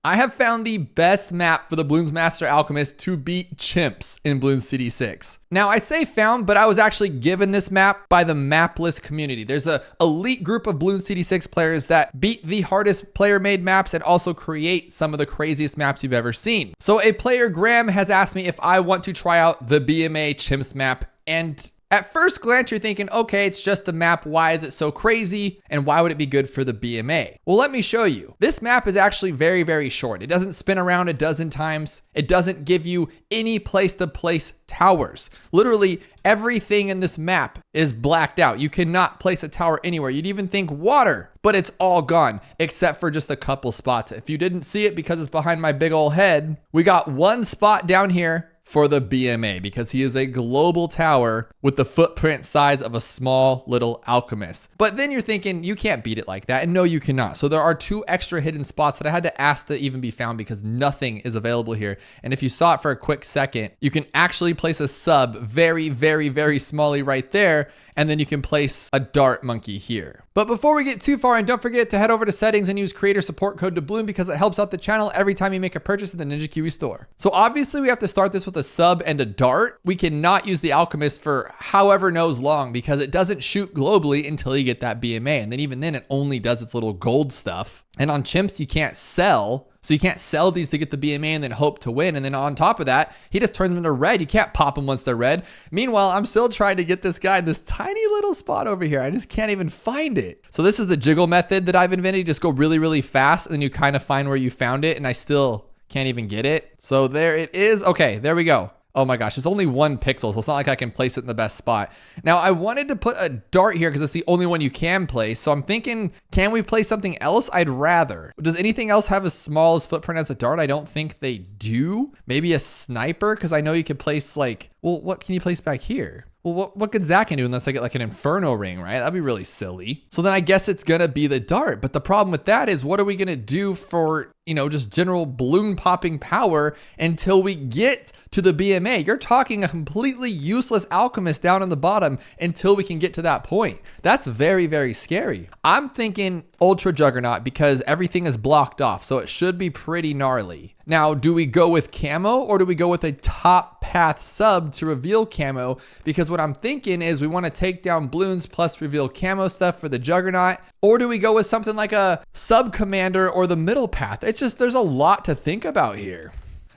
I have found the best map for the Bloons Master Alchemist to beat Chimps in Bloons TD6. Now, I say found, but I was actually given this map by the Maplist Community. There's an elite group of Bloons TD6 players that beat the hardest player-made maps and also create some of the craziest maps you've ever seen. So a player, Graham, has asked me if I want to try out the BMA Chimps map, and at first glance, you're thinking, okay, it's just a map. Why is it so crazy? And why would it be good for the BMA? Well, let me show you. This map is actually very, very short. It doesn't spin around a dozen times. It doesn't give you any place to place towers. Literally everything in this map is blacked out. You cannot place a tower anywhere. You'd even think water, but it's all gone except for just a couple spots. If you didn't see it because it's behind my big old head, we got one spot down here for the BMA because he is a global tower with the footprint size of a small little alchemist. But then you're thinking you can't beat it like that, and no, you cannot. So there are two extra hidden spots that I had to ask to even be found because nothing is available here. And if you saw it for a quick second, you can actually place a sub very, very, very smally right there, and then you can place a dart monkey here. But before we get too far, and don't forget to head over to settings and use creator support code Dabloon because it helps out the channel every time you make a purchase in the Ninja Kiwi store. So obviously we have to start this with a sub and a dart. We cannot use the alchemist for however knows long because it doesn't shoot globally until you get that BMA. And then even then it only does its little gold stuff. And on Chimps, you can't sell. So you can't sell these to get the BMA and then hope to win. And then on top of that, he just turns them into red. You can't pop them once they're red. Meanwhile, I'm still trying to get this guy in this tiny little spot over here. I just can't even find it. So this is the jiggle method that I've invented. You just go really, really fast and then you kind of find where you found it. And I still can't even get it. So there it is. Okay, there we go. Oh my gosh, it's only 1 pixel, so it's not like I can place it in the best spot. Now, I wanted to put a dart here because it's the only one you can place. So I'm thinking, can we place something else? I'd rather. Does anything else have as small as footprint as a dart? I don't think they do. Maybe a sniper, because I know you could place like, well, what can you place back here? Well, what could Zach do unless I get like an inferno ring, right? That'd be really silly. So then I guess it's gonna be the dart. But the problem with that is what are we gonna do for, you know, just general balloon popping power until we get to the BMA? You're talking a completely useless alchemist down on the bottom until we can get to that point. That's very, very scary. I'm thinking Ultra Juggernaut because everything is blocked off. So it should be pretty gnarly. Now, do we go with camo or do we go with a top path sub to reveal camo? Because what I'm thinking is we want to take down Bloons plus reveal camo stuff for the Juggernaut. Or do we go with something like a sub commander or the middle path? It's just, there's a lot to think about here.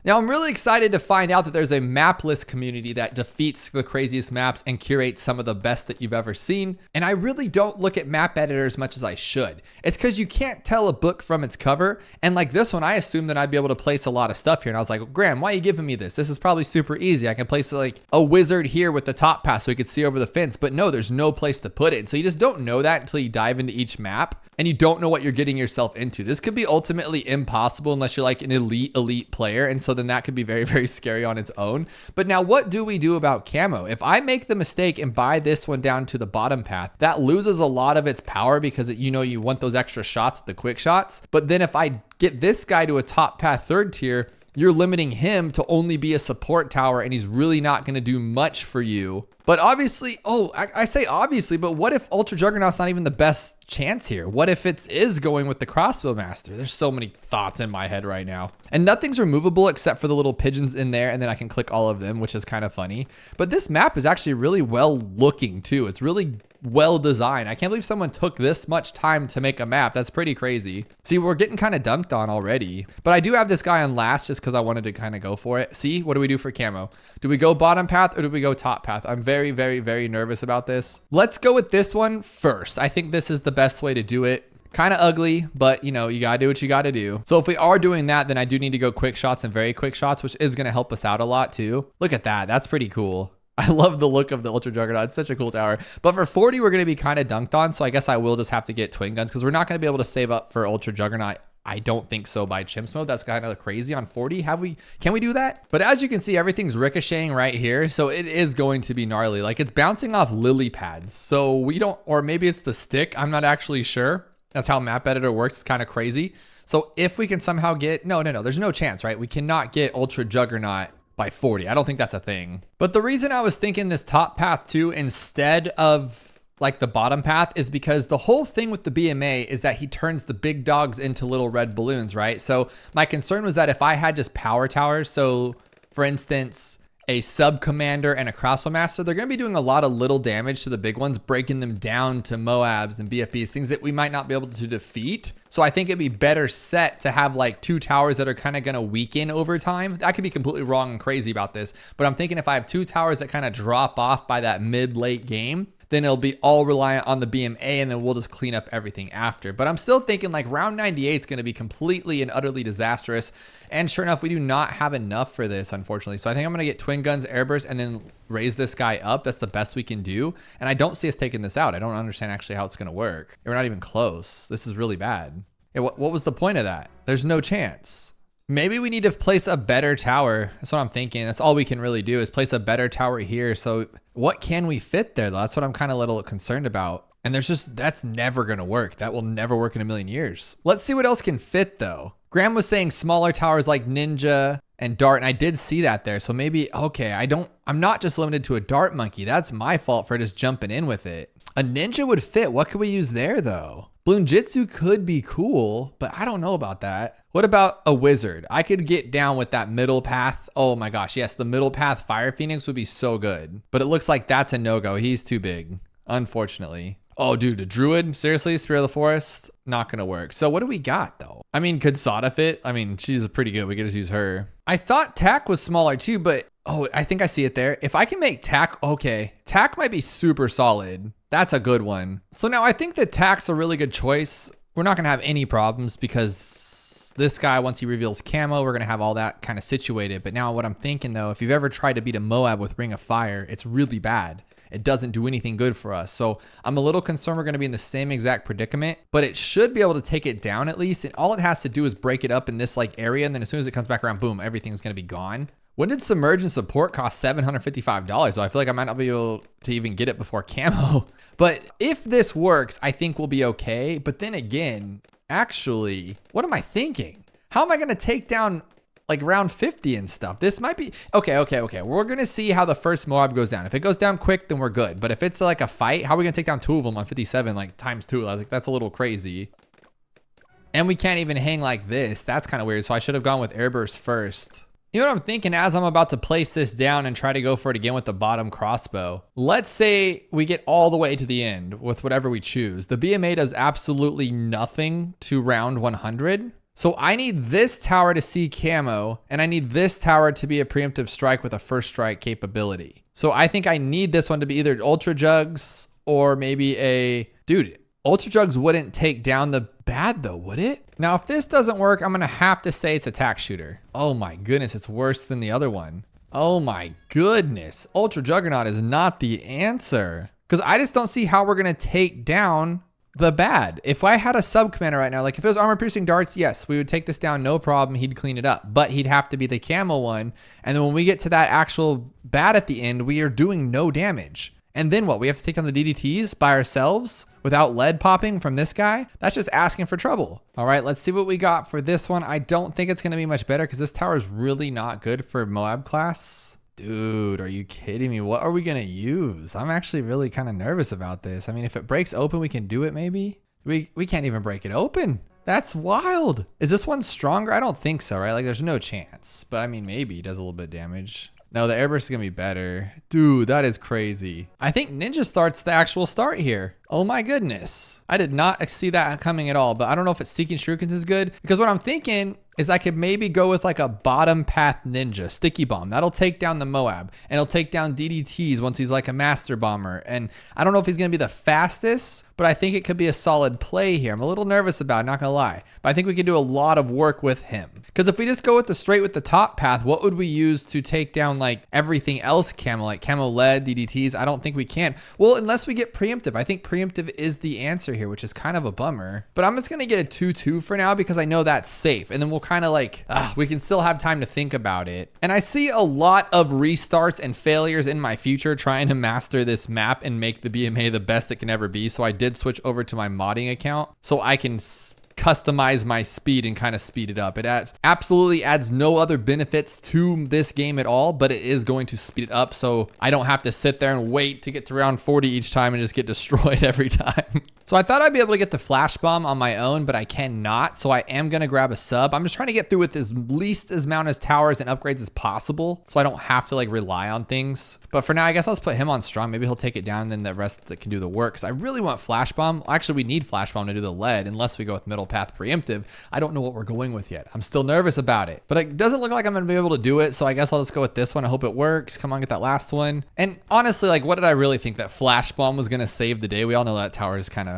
Now, I'm really excited to find out that there's a Maplist community that defeats the craziest maps and curates some of the best that you've ever seen. And I really don't look at map editor as much as I should. It's because you can't tell a book from its cover. And like this one, I assumed that I'd be able to place a lot of stuff here. And I was like, Graham, why are you giving me this? This is probably super easy. I can place like a wizard here with the top pass so we could see over the fence. But no, there's no place to put it. So you just don't know that until you dive into each map. And you don't know what you're getting yourself into. This could be ultimately impossible unless you're like an elite player. And so then that could be very, very scary on its own. But now what do we do about camo? If I make the mistake and buy this one down to the bottom path, that loses a lot of its power because you know you want those extra shots with the quick shots. But then if I get this guy to a top path 3rd tier, you're limiting him to only be a support tower and he's really not going to do much for you. But obviously, I say obviously, but what if Ultra Juggernaut's not even the best chance here? What if it is going with the Crossbow Master? There's so many thoughts in my head right now. And nothing's removable except for the little pigeons in there, and then I can click all of them, which is kind of funny. But this map is actually really well looking too. It's really well designed. I can't believe someone took this much time to make a map. That's pretty crazy. See, we're getting kind of dunked on already. But I do have this guy on last just because I wanted to kind of go for it. See, what do we do for camo? Do we go bottom path or do we go top path? I'm very, very, very nervous about this. Let's go with this one first. I think this is the best way to do it. Kind of ugly, but you know, you gotta do what you gotta do. So if we are doing that, then I do need to go quick shots and very quick shots, which is gonna help us out a lot too. Look at that. That's pretty cool. I love the look of the Ultra Juggernaut. It's such a cool tower. But for 40, we're going to be kind of dunked on. So I guess I will just have to get twin guns because we're not going to be able to save up for Ultra Juggernaut. I don't think so by Chimps mode. That's kind of crazy on 40. Can we do that? But as you can see, everything's ricocheting right here. So it is going to be gnarly. Like it's bouncing off lily pads. So we don't, or maybe it's the stick. I'm not actually sure. That's how map editor works. It's kind of crazy. So if we can somehow get, no, there's no chance, right? We cannot get Ultra Juggernaut by 40. I don't think that's a thing. But the reason I was thinking this top path too, instead of like the bottom path is because the whole thing with the BMA is that he turns the big dogs into little red balloons, right? So my concern was that if I had just power towers, so for instance, a sub commander and a crossbow master, they're going to be doing a lot of little damage to the big ones, breaking them down to Moabs and BFBs, things that we might not be able to defeat. So I think it'd be better set to have like 2 towers that are kind of going to weaken over time. I could be completely wrong and crazy about this, but I'm thinking if I have 2 towers that kind of drop off by that mid-late game, then it'll be all reliant on the BMA, and then we'll just clean up everything after. But I'm still thinking like round 98 is going to be completely and utterly disastrous. And sure enough, we do not have enough for this, unfortunately. So I think I'm going to get twin guns, airburst, and then raise this guy up. That's the best we can do. And I don't see us taking this out. I don't understand actually how it's going to work. We're not even close. This is really bad. Yeah, what was the point of that? There's no chance. Maybe we need to place a better tower. That's what I'm thinking. That's all we can really do is place a better tower here. So what can we fit there though? That's what I'm kind of a little concerned about. And that's never going to work. That will never work in a million years. Let's see what else can fit though. Graham was saying smaller towers like Ninja and Dart, and I did see that there. So maybe, okay, I'm not just limited to a Dart monkey. That's my fault for just jumping in with it. A Ninja would fit. What could we use there though? Bloon Jitsu could be cool, but I don't know about that. What about a wizard? I could get down with that middle path. Oh my gosh, yes, the middle path Fire Phoenix would be so good. But it looks like that's a no-go. He's too big, unfortunately. Oh, dude, a druid? Seriously, Spirit of the Forest? Not gonna work. So what do we got though? I mean, could Sada fit? I mean, she's pretty good. We could just use her. I thought Tack was smaller too, but oh, I think I see it there. If I can make Tack, okay. Tack might be super solid. That's a good one. So now I think that Tack's a really good choice. We're not gonna have any problems because this guy, once he reveals camo, we're gonna have all that kind of situated. But now what I'm thinking though, if you've ever tried to beat a Moab with Ring of Fire, it's really bad. It doesn't do anything good for us. So I'm a little concerned we're gonna be in the same exact predicament, but it should be able to take it down at least. And all it has to do is break it up in this like area. And then as soon as it comes back around, boom, everything's gonna be gone. When did Submerge and Support cost $755? So I feel like I might not be able to even get it before camo. But if this works, I think we'll be okay. But then again, actually, what am I thinking? How am I gonna take down like round 50 and stuff? This might be, okay. We're gonna see how the first Moab goes down. If it goes down quick, then we're good. But if it's like a fight, how are we gonna take down 2 of them on 57, like ×2? I was like, that's a little crazy. And we can't even hang like this. That's kind of weird. So I should have gone with Airburst first. You know what I'm thinking as I'm about to place this down and try to go for it again with the bottom crossbow? Let's say we get all the way to the end with whatever we choose. The BMA does absolutely nothing to round 100. So I need this tower to see camo, and I need this tower to be a preemptive strike with a first strike capability. So I think I need this one to be either Ultra Jugs or maybe a... Dude, Ultra Jugs wouldn't take down the bad though, would it? Now, if this doesn't work, I'm gonna have to say it's Attack Shooter. Oh my goodness, it's worse than the other one. Oh my goodness. Ultra Juggernaut is not the answer. Because I just don't see how we're gonna take down the bad. If I had a sub commander right now, like if it was armor piercing darts, yes, we would take this down, no problem. He'd clean it up, but he'd have to be the camo one. And then when we get to that actual bad at the end, we are doing no damage. And then what? We have to take on the DDTs by ourselves without lead popping from this guy? That's just asking for trouble. All right, let's see what we got for this one. I don't think it's gonna be much better because this tower is really not good for Moab class. Dude, are you kidding me? What are we gonna use? I'm actually really kind of nervous about this. I mean, if it breaks open, we can do it maybe. We can't even break it open. That's wild. Is this one stronger? I don't think so, right? Like there's no chance, but I mean, maybe it does a little bit of damage. No, the airburst is gonna be better. Dude, that is crazy. I think Ninja starts the actual start here. Oh my goodness. I did not see that coming at all, but I don't know if it's Seeking Shurikens is good because what I'm thinking is I could maybe go with like a bottom path Ninja, Sticky Bomb. That'll take down the Moab and it'll take down DDTs once he's like a Master Bomber. And I don't know if he's gonna be the fastest, but I think it could be a solid play here. I'm a little nervous about it, not gonna lie. But I think we could do a lot of work with him. Because if we just go with the straight with the top path, what would we use to take down like everything else camo, like camo lead, DDTs? I don't think we can. Well, unless we get preemptive. I think preemptive is the answer here, which is kind of a bummer. But I'm just gonna get a 2-2 for now because I know that's safe. And then we'll kind of like, we can still have time to think about it. And I see a lot of restarts and failures in my future trying to master this map and make the BMA the best it can ever be. So I did switch over to my modding account so I can customize my speed and kind of speed it up. It absolutely adds no other benefits to this game at all, but it is going to speed it up so I don't have to sit there and wait to get to round 40 each time and just get destroyed every time. So I thought I'd be able to get the flash bomb on my own, but I cannot. So I am going to grab a sub. I'm just trying to get through with as least amount of towers and upgrades as possible so I don't have to like rely on things. But for now, I guess I'll just put him on strong. Maybe he'll take it down and then the rest that can do the work, because I really want flash bomb. Actually, we need flash bomb to do the lead unless we go with middle path preemptive. I don't know what we're going with yet. I'm still nervous about it, but it doesn't look like I'm going to be able to do it. So I guess I'll just go with this one. I hope it works. Come on, get that last one. And honestly, like, what did I really think? That flash bomb was going to save the day? We all know that tower is kind of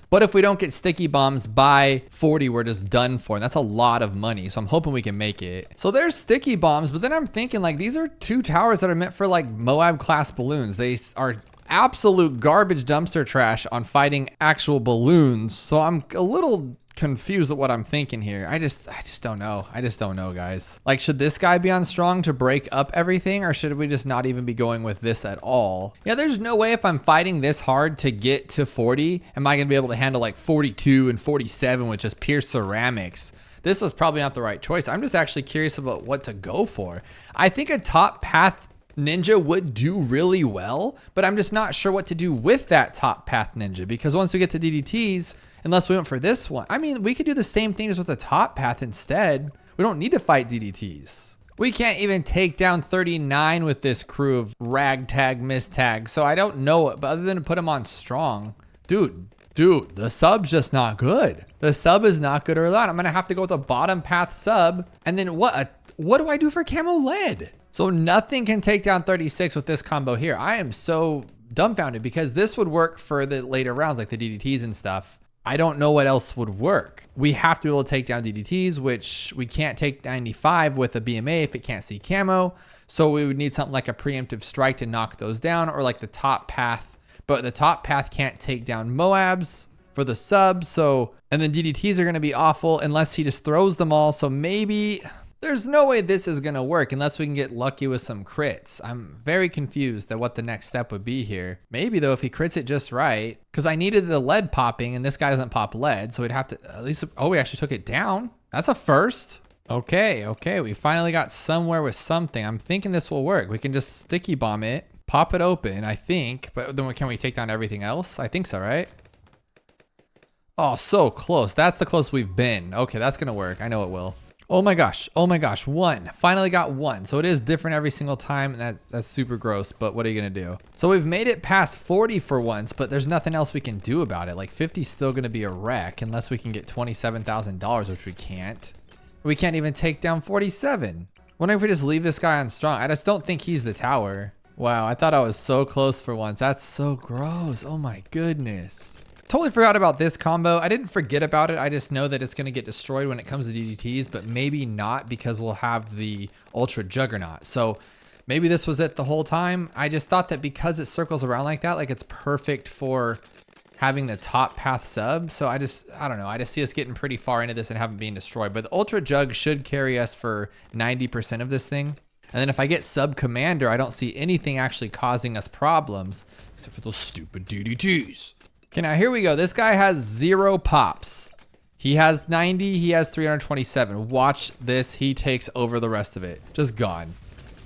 But if we don't get sticky bombs by 40, we're just done for. And that's a lot of money. So I'm hoping we can make it. So there's sticky bombs, but then I'm thinking like these are 2 towers that are meant for like Moab class balloons. They are absolute garbage dumpster trash on fighting actual balloons. So I'm a little confused at what I'm thinking here. I just don't know. I just don't know, guys. Like, should this guy be on strong to break up everything, or should we just not even be going with this at all? Yeah, there's no way if I'm fighting this hard to get to 40, am I gonna be able to handle like 42 and 47 with just pure ceramics? This was probably not the right choice. I'm just actually curious about what to go for. I think a top path ninja would do really well, but I'm just not sure what to do with that top path ninja, because once we get to DDTs, unless we went for this one, I mean, we could do the same things with the top path instead. We don't need to fight DDTs. We can't even take down 39 with this crew of ragtag mistag. So I don't know, but other than to put him on strong, dude, the sub's just not good. The sub is not good or not. I'm gonna have to go with a bottom path sub. And then what do I do for camo lead? So nothing can take down 36 with this combo here. I am so dumbfounded, because this would work for the later rounds, like the DDTs and stuff. I don't know what else would work. We have to be able to take down DDTs, which we can't take 95 with a BMA if it can't see camo. So we would need something like a preemptive strike to knock those down, or like the top path. But the top path can't take down Moabs for the sub. So, and then DDTs are going to be awful unless he just throws them all. So maybe there's no way this is going to work unless we can get lucky with some crits. I'm very confused at what the next step would be here. Maybe though, if he crits it just right, because I needed the lead popping and this guy doesn't pop lead. So we'd have to at least, oh, we actually took it down. That's a first. Okay. We finally got somewhere with something. I'm thinking this will work. We can just sticky bomb it, pop it open, I think. But then can we take down everything else? I think so, right? Oh, so close. That's the closest we've been. Okay, that's going to work. I know it will. Oh my gosh, one. Finally got one. So it is different every single time, and that's super gross, but what are you gonna do? So we've made it past 40 for once, but there's nothing else we can do about it. Like 50 is still gonna be a wreck unless we can get $27,000, which we can't. We can't even take down 47. Wonder if we just leave this guy on strong. I just don't think he's the tower. Wow, I thought I was so close for once. That's so gross. Oh my goodness. Totally forgot about this combo. I didn't forget about it. I just know that it's going to get destroyed when it comes to DDTs, but maybe not, because we'll have the Ultra Juggernaut. So maybe this was it the whole time. I just thought that because it circles around like that, like it's perfect for having the top path sub. So I don't know. I just see us getting pretty far into this and having been destroyed. But the Ultra Jug should carry us for 90% of this thing. And then if I get sub commander, I don't see anything actually causing us problems, except for those stupid DDTs. Okay, now here we go. This guy has 0 pops. He has 90, he has 327. Watch this, he takes over the rest of it. Just gone.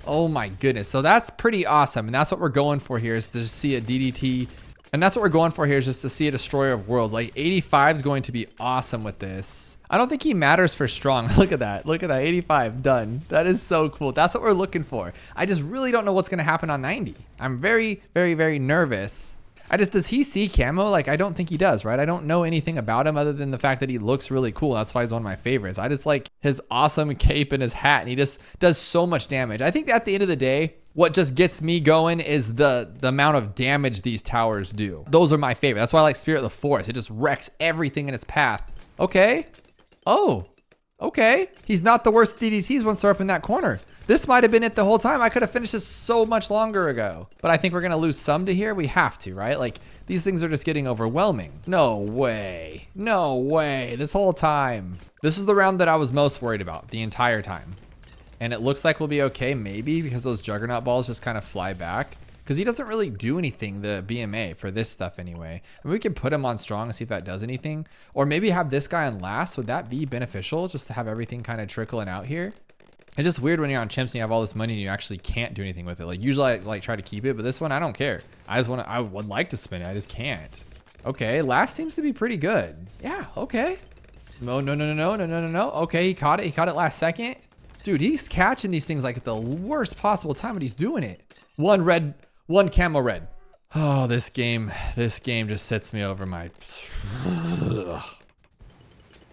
Oh my goodness. So that's pretty awesome. And that's what we're going for here, is to see a DDT. And that's what we're going for here, is just to see a destroyer of worlds. Like 85 is going to be awesome with this. I don't think he matters for strong. Look at that. Look at that. 85 done. That is so cool. That's what we're looking for. I just really don't know what's going to happen on 90. I'm very, very, very nervous. Does he see camo? Like, I don't think he does, right? I don't know anything about him other than the fact that he looks really cool. That's why he's one of my favorites. I just like his awesome cape and his hat, and he just does so much damage. I think at the end of the day, what just gets me going is the amount of damage these towers do. Those are my favorite. That's why I like Spirit of the Forest. It just wrecks everything in its path. Okay. Oh, okay. He's not the worst DDTs once they're up in that corner. This might have been it the whole time. I could have finished this so much longer ago. But I think we're going to lose some to here. We have to, right? Like, these things are just getting overwhelming. No way. No way. This whole time. This is the round that I was most worried about the entire time. And it looks like we'll be okay, maybe, because those Juggernaut balls just kind of fly back. because he doesn't really do anything, the BMA, for this stuff anyway. I mean, we could put him on strong and see if that does anything. Or maybe have this guy on last. Would that be beneficial, just to have everything kind of trickling out here? It's just weird when you're on chimps and you have all this money and you actually can't do anything with it. Like usually I like try to keep it, but this one I don't care. I would like to spin it, I just can't. Okay, last seems to be pretty good. Yeah, okay. No. Okay, he caught it last second. Dude, he's catching these things like at the worst possible time, but he's doing it. One red, one camo red. Oh, this game just sets me over my...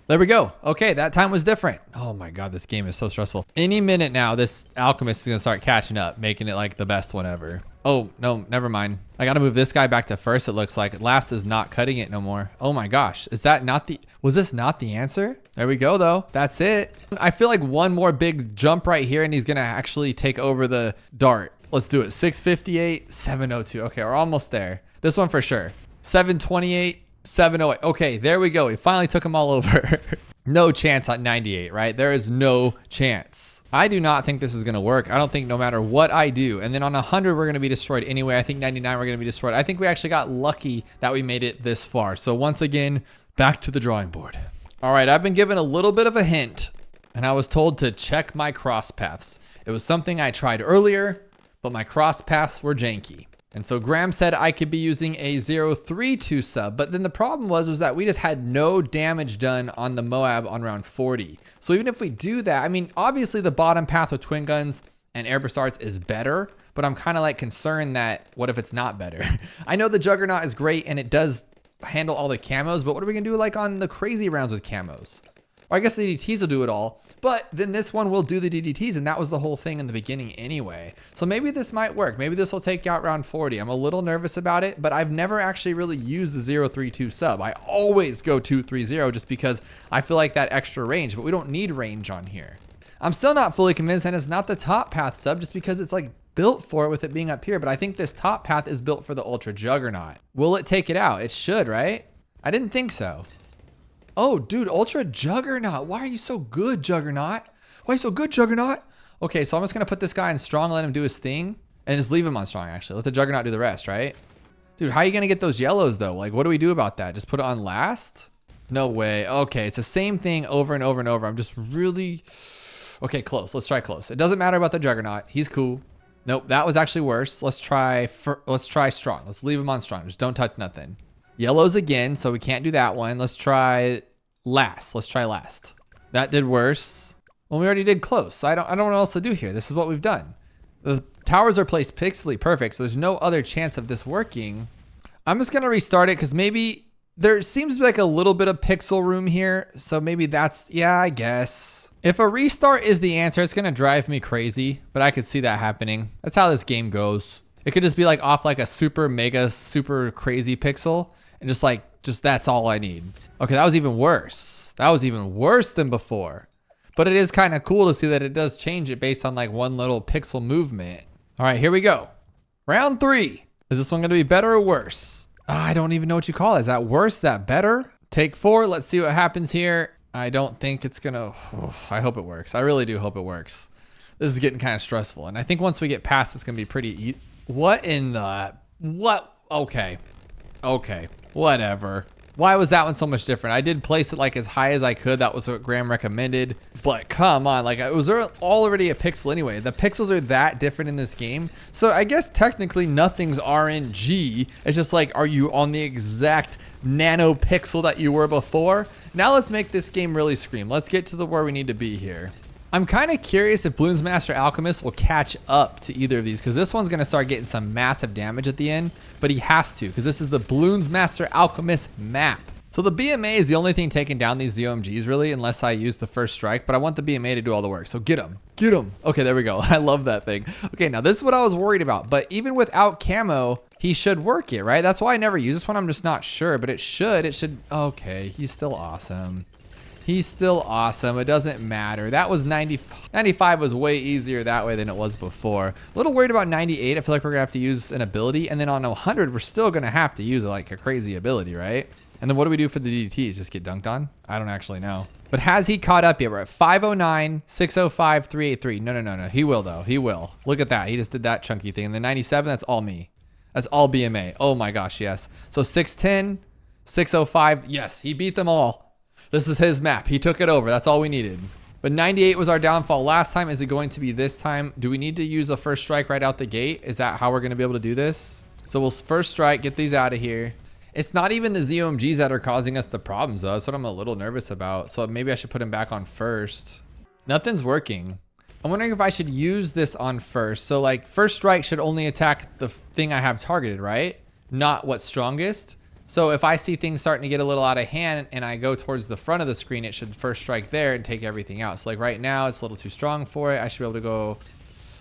There we go. Okay, that time was different. Oh my God, this game is so stressful. Any minute now, this alchemist is gonna start catching up, making it like the best one ever. Oh, no, never mind. I gotta move this guy back to first, it looks like. Last is not cutting it no more. Oh my gosh, is that not the... Was this not the answer? There we go though, that's it. I feel like one more big jump right here and he's gonna actually take over the dart. Let's do it, 658, 702. Okay, we're almost there. This one for sure. 728. 708. Okay, there we go. We finally took them all over. No chance on 98, right? There is no chance. I do not think this is going to work. I don't think no matter what I do. And then on 100, we're going to be destroyed anyway. I think 99, we're going to be destroyed. I think we actually got lucky that we made it this far. So once again, back to the drawing board. All right, I've been given a little bit of a hint and I was told to check my cross paths. It was something I tried earlier, but my cross paths were janky. And so Graham said I could be using a 032 sub, but then the problem was that we just had no damage done on the Moab on round 40. So even if we do that, I mean, obviously the bottom path with twin guns and airburst darts is better, but I'm kind of like concerned that what if it's not better? I know the Juggernaut is great and it does handle all the camos, but what are we gonna do like on the crazy rounds with camos? Or I guess the DDTs will do it all, but then this one will do the DDTs, and that was the whole thing in the beginning anyway. So maybe this might work. Maybe this will take you out round 40. I'm a little nervous about it, but I've never actually really used the 032 sub. I always go 230 just because I feel like that extra range, but we don't need range on here. I'm still not fully convinced, and it's not the top path sub just because it's like built for it with it being up here, but I think this top path is built for the Ultra Juggernaut. Will it take it out? It should, right? I didn't think so. Oh, dude, Ultra Juggernaut. Why are you so good, Juggernaut? Why are you so good, Juggernaut? Okay, so I'm just going to put this guy in strong, let him do his thing, and just leave him on strong, actually. Let the Juggernaut do the rest, right? Dude, how are you going to get those yellows, though? Like, what do we do about that? Just put it on last? No way. Okay, it's the same thing over and over and over. I'm just really... Okay, close. Let's try close. It doesn't matter about the Juggernaut. He's cool. Nope, that was actually worse. Let's try strong. Let's leave him on strong. Just don't touch nothing. Yellows again, so we can't do that one. Let's try last. Let's try last. That did worse. Well, we already did close. I don't know what else to do here. This is what we've done. The towers are placed pixely perfect, so there's no other chance of this working. I'm just gonna restart it because maybe there seems to be like a little bit of pixel room here. So maybe that's, yeah, I guess. If a restart is the answer, it's gonna drive me crazy, but I could see that happening. That's how this game goes. It could just be like off like a super mega, super crazy pixel. And just that's all I need. Okay, that was even worse. That was even worse than before. But it is kind of cool to see that it does change it based on like one little pixel movement. All right, here we go. Round 3. Is this one gonna be better or worse? I don't even know what you call it. Is that worse? Is that better? Take 4, let's see what happens here. I don't think it's gonna, I hope it works. I really do hope it works. This is getting kind of stressful. And I think once we get past, it's gonna be pretty, what in the, what? Okay. Okay, whatever. Why was that one so much different? I did place it like as high as I could. That was what Graham recommended. But come on, like it was already a pixel anyway. The pixels are that different in this game. So I guess technically nothing's RNG. It's just like, are you on the exact nano pixel that you were before? Now let's make this game really scream. Let's get to where we need to be here. I'm kind of curious if Bloons Master Alchemist will catch up to either of these because this one's going to start getting some massive damage at the end, but he has to because this is the Bloons Master Alchemist map. So the BMA is the only thing taking down these ZOMGs really, unless I use the first strike, but I want the BMA to do all the work. So get him. Get him. Okay, there we go. I love that thing. Okay, now this is what I was worried about, but even without camo, he should work it, right? That's why I never use this one. I'm just not sure, but it should. Okay, he's still awesome. He's still awesome. It doesn't matter. That was 95 was way easier that way than it was before. A little worried about 98. I feel like we're gonna have to use an ability. And then on 100, we're still gonna have to use like a crazy ability, right? And then what do we do for the DDTs? Just get dunked on? I don't actually know. But has he caught up yet? We're at 509, 605, 383. No. He will though. He will. Look at that. He just did that chunky thing. And the 97, that's all me. That's all BMA. Oh my gosh, yes. So 610, 605. Yes, he beat them all. This is his map. He took it over. That's all we needed. But 98 was our downfall last time. Is it going to be this time? Do we need to use a first strike right out the gate? Is that how we're going to be able to do this? So we'll first strike, get these out of here. It's not even the ZOMGs that are causing us the problems though. That's what I'm a little nervous about. So maybe I should put him back on first. Nothing's working. I'm wondering if I should use this on first. So like first strike should only attack the thing I have targeted, right? Not what's strongest. So if I see things starting to get a little out of hand and I go towards the front of the screen, it should first strike there and take everything out. So like right now it's a little too strong for it. I should be able to go,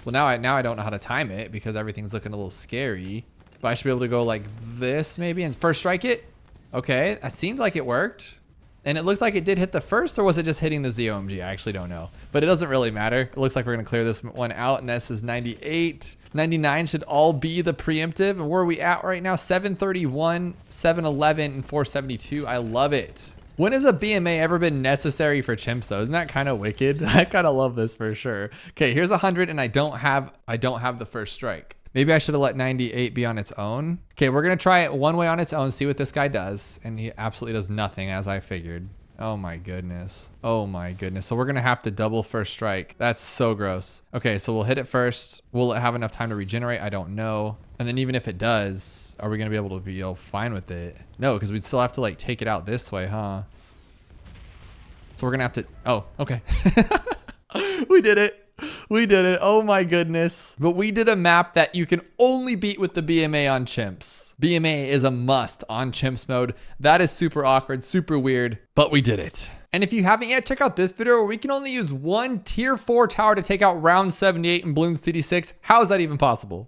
well now I don't know how to time it because everything's looking a little scary. But I should be able to go like this maybe and first strike it. Okay, that seemed like it worked. And it looked like it did hit the first, or was it just hitting the ZOMG? I actually don't know. But it doesn't really matter. It looks like we're gonna clear this one out, and this is 98. 99 should all be the preemptive. And where are we at right now? 731, 711, and 472. I love it. When has a BMA ever been necessary for chimps though? Isn't that kind of wicked? I kind of love this for sure. Okay, here's 100 and I don't have the first strike. Maybe I should have let 98 be on its own. Okay, we're gonna try it one way on its own, see what this guy does. And he absolutely does nothing as I figured. Oh my goodness. Oh my goodness. So we're gonna have to double first strike. That's so gross. Okay, so we'll hit it first. Will it have enough time to regenerate? I don't know. And then even if it does, are we gonna be able to be fine with it? No, because we'd still have to like take it out this way, huh? So we're gonna have to, oh, okay. We did it. We did it. Oh my goodness. But we did a map that you can only beat with the BMA on chimps. BMA is a must on chimps mode. That is super awkward, super weird, but we did it. And if you haven't yet, check out this video where we can only use one tier 4 tower to take out round 78 in Bloons TD6. How is that even possible?